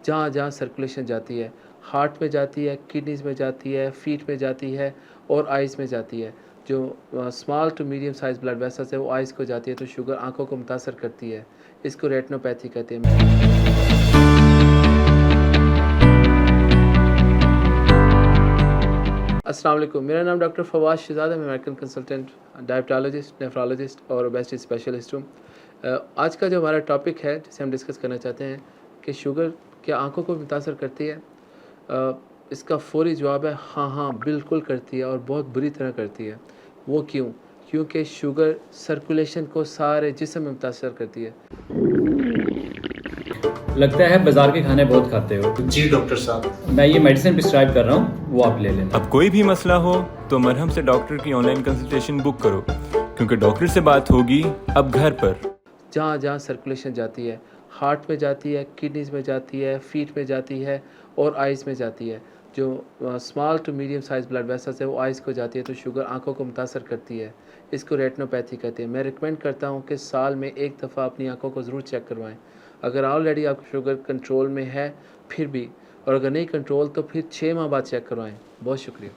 जहाँ जहाँ सर्कुलेशन जाती है, हार्ट में जाती है, किडनीज़ में जाती है, फीट में जाती है और आइज़ में जाती है। जो small to medium size blood vessels है वो आइज़ को जाती है, तो शुगर आँखों को मुतासर करती है। इसको रेटिनोपैथी कहते हैं। अस्सलाम वालेकुम, मेरा नाम डॉक्टर फवाद शहज़ाद है। मैं अमेरिकन कंसल्टेंट, डायबिटोलॉजिस्ट, नेफ्रोलॉजिस्ट और ओबेसिटी स्पेशलिस्ट हूँ। आज का जो हमारा टॉपिक है जिसे हम डिस्कस करना चाहते हैं कि शुगर क्या आँखों को मुतासर करती है? इसका फ़ौरी जवाब है हाँ, हाँ, बिल्कुल करती है और बहुत बुरी तरह करती है। वो क्यों? क्योंकि शुगर सर्कुलेशन को सारे जिस्म में मुतासर करती है। लगता है बाजार के खाने बहुत खाते हो। जी डॉक्टर साहब। मैं ये मेडिसिन प्रिस्क्राइब कर रहा हूँ, वो आप ले लेना। अब कोई भी मसला हो तो मरहम से डॉक्टर की ऑनलाइन कंसल्टेशन बुक करो, क्योंकि डॉक्टर से बात होगी अब घर पर। जहाँ जहाँ सर्कुलेशन जाती है, हार्ट में जाती है, किडनीज़ में जाती है, फीट में जाती है और आइज़ में जाती है। जो small to medium size blood vessels है वो आइज़ को जाती है, तो शुगर आँखों को मुतासर करती है। इसको रेटिनोपैथी कहते हैं। मैं रिकमेंड करता हूँ कि साल में एक दफ़ा अपनी आँखों को ज़रूर चेक करवाएं। अगर ऑलरेडी आपकी शुगर कंट्रोल में है फिर भी, और अगर नहीं कंट्रोल तो फिर 6 माह बाद चेक करवाएं। बहुत शुक्रिया।